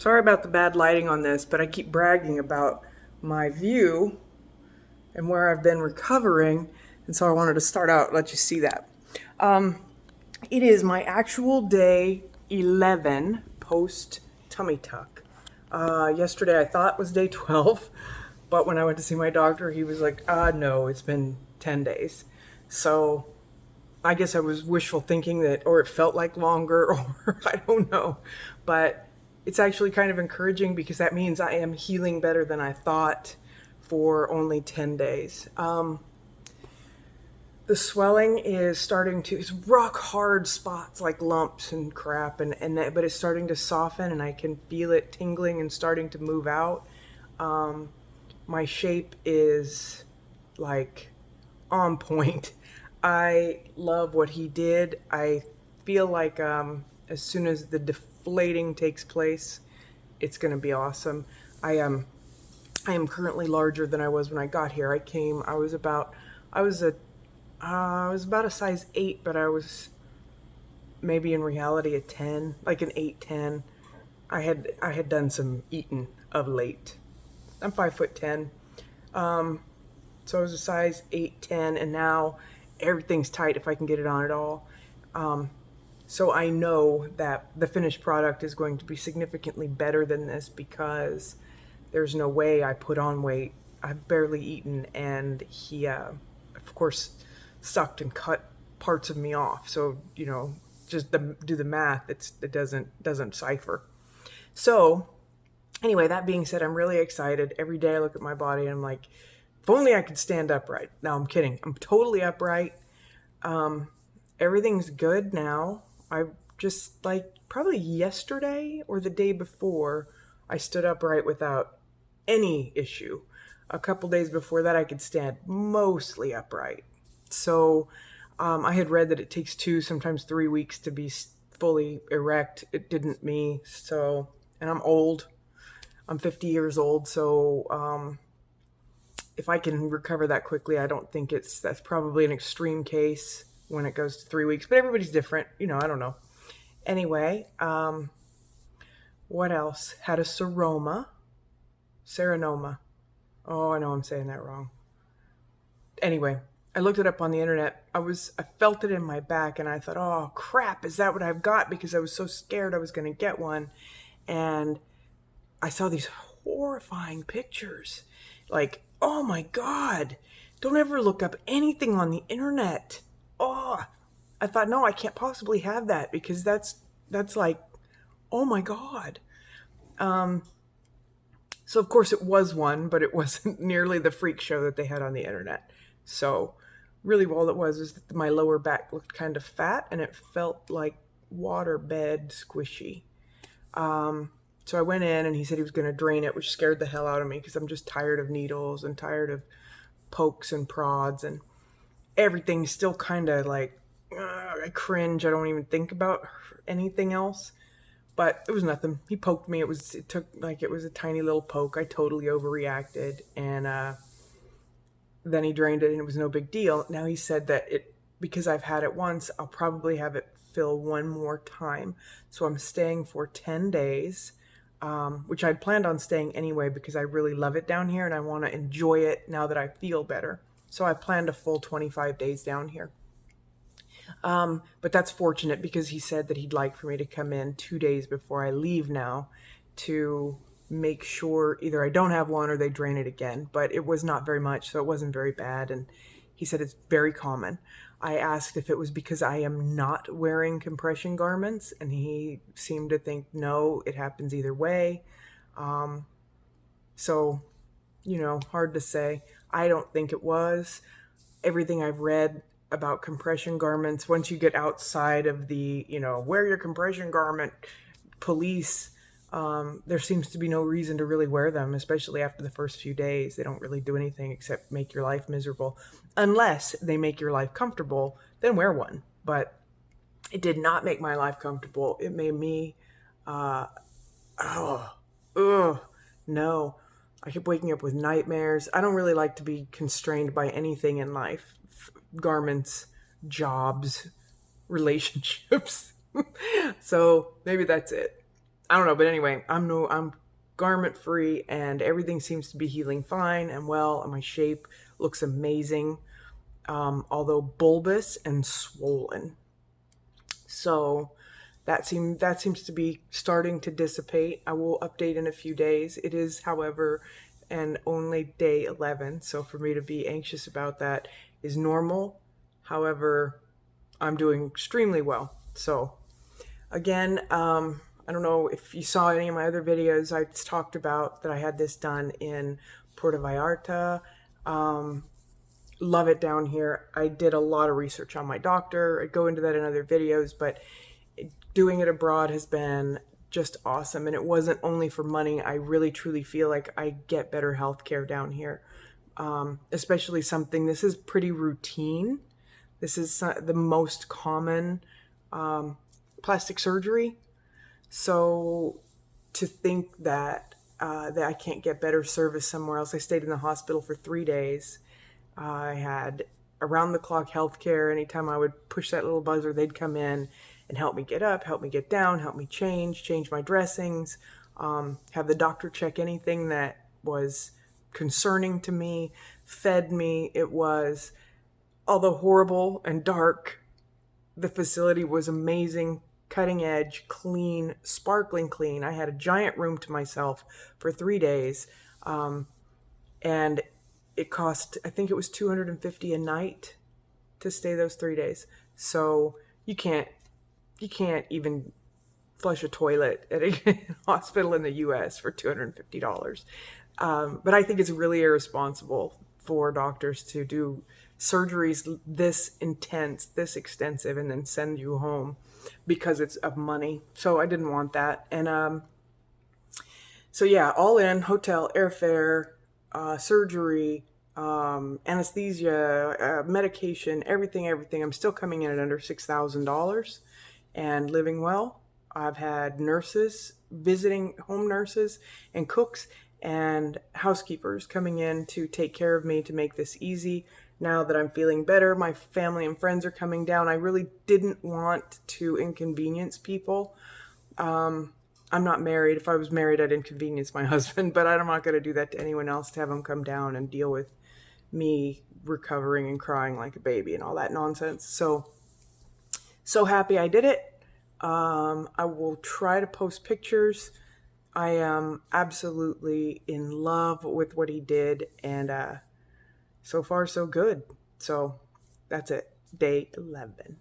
Sorry about the bad lighting on this, but I keep bragging about my view and where I've been recovering, and so I wanted to start out, let you see that. It is my actual day 11 post tummy tuck. Yesterday I thought was day 12, but when I went to see my doctor, he was like, no, it's been 10 days. So I guess I was wishful thinking that, or it felt like longer, or I don't know. But it's actually kind of encouraging because that means I am healing better than I thought for only 10 days. The swelling is starting to, it's rock hard spots like lumps and crap, but it's starting to soften and I can feel it tingling and starting to move out. My shape is like on point. I love what he did. I feel like as soon as the deflating takes place, it's going to be awesome. I am currently larger than I was when I got here. I was about a size 8, but I was maybe in reality a 10, like an 8-10. I had done some eating of late. I'm 5'10". So I was a size 8-10, and now everything's tight if I can get it on at all. So I know that the finished product is going to be significantly better than this because there's no way I put on weight. I've barely eaten, and he, of course, sucked and cut parts of me off. So just do the math. It doesn't cipher. So anyway, that being said, I'm really excited. Every day I look at my body and I'm like, if only I could stand upright. No, I'm kidding. I'm totally upright. Everything's good now. I just probably yesterday or the day before, I stood upright without any issue. A couple days before that, I could stand mostly upright. So I had read that it takes 2, sometimes 3 weeks to be fully erect. It didn't me. So, and I'm old. I'm 50 years old. So if I can recover that quickly, I don't think that's probably an extreme case when it goes to 3 weeks. But everybody's different. I don't know. Anyway, what else? Had a serenoma. Oh, I know I'm saying that wrong. Anyway, I looked it up on the internet. I felt it in my back and I thought, oh crap, is that what I've got? Because I was so scared I was going to get one. And I saw these horrifying pictures. Like, oh my God, don't ever look up anything on the internet. Oh, I thought, no, I can't possibly have that because that's like, oh my God. So of course it was one, but it wasn't nearly the freak show that they had on the internet. So really all it was is that my lower back looked kind of fat and it felt like waterbed squishy. So I went in and he said he was going to drain it, which scared the hell out of me because I'm just tired of needles and tired of pokes and prods, and everything's still kind of like, I cringe. I don't even think about anything else. But it was nothing. He poked me. It was a tiny little poke. I totally overreacted, and then he drained it, and it was no big deal. Now he said that because I've had it once, I'll probably have it fill one more time. So I'm staying for 10 days, which I'd planned on staying anyway because I really love it down here, and I want to enjoy it now that I feel better. So I planned a full 25 days down here. But that's fortunate because he said that he'd like for me to come in 2 days before I leave now to make sure either I don't have one or they drain it again. But it was not very much, so it wasn't very bad. And he said it's very common. I asked if it was because I am not wearing compression garments, and he seemed to think, no, it happens either way. So, hard to say. I don't think it was. Everything I've read about compression garments, once you get outside of the, wear your compression garment police, there seems to be no reason to really wear them, especially after the first few days. They don't really do anything except make your life miserable. Unless they make your life comfortable, then wear one. But it did not make my life comfortable. It made me, no. I kept waking up with nightmares. I don't really like to be constrained by anything in life. Garments, jobs, relationships. So maybe that's it. I don't know, but anyway, I'm garment free and everything seems to be healing fine and well, and my shape looks amazing, although bulbous and swollen. So that seems to be starting to dissipate. I will update in a few days. It is, however, and only day 11, so for me to be anxious about that is normal. However, I'm doing extremely well. So again, I don't know if you saw any of my other videos. I talked about that I had this done in Puerto Vallarta. Love it down here. I did a lot of research on my doctor. I go into that in other videos, but doing it abroad has been just awesome. And it wasn't only for money. I really truly feel like I get better health care down here. Especially something, this is pretty routine. This is the most common plastic surgery. So to think that I can't get better service somewhere else. I stayed in the hospital for 3 days. I had around the clock health care. Anytime I would push that little buzzer, they'd come in and help me get up, help me get down, help me change my dressings, have the doctor check anything that was concerning to me, fed me. It was, although horrible and dark, the facility was amazing, cutting edge, clean, sparkling clean. I had a giant room to myself for 3 days. And it cost, I think it was $250 a night to stay those 3 days. So you can't even flush a toilet at a hospital in the US for $250. But I think it's really irresponsible for doctors to do surgeries this intense, this extensive, and then send you home because it's of money. So I didn't want that. And so yeah, all in, hotel, airfare, surgery, anesthesia, medication, everything. I'm still coming in at under $6,000 and living well. I've had nurses, visiting home nurses and cooks and housekeepers coming in to take care of me to make this easy. Now that I'm feeling better, my family and friends are coming down. I really didn't want to inconvenience people. I'm not married. If I was married, I'd inconvenience my husband, but I'm not going to do that to anyone else, to have him come down and deal with me recovering and crying like a baby and all that nonsense. So happy I did it. I will try to post pictures. I am absolutely in love with what he did, and so far so good. So that's it. Day 11.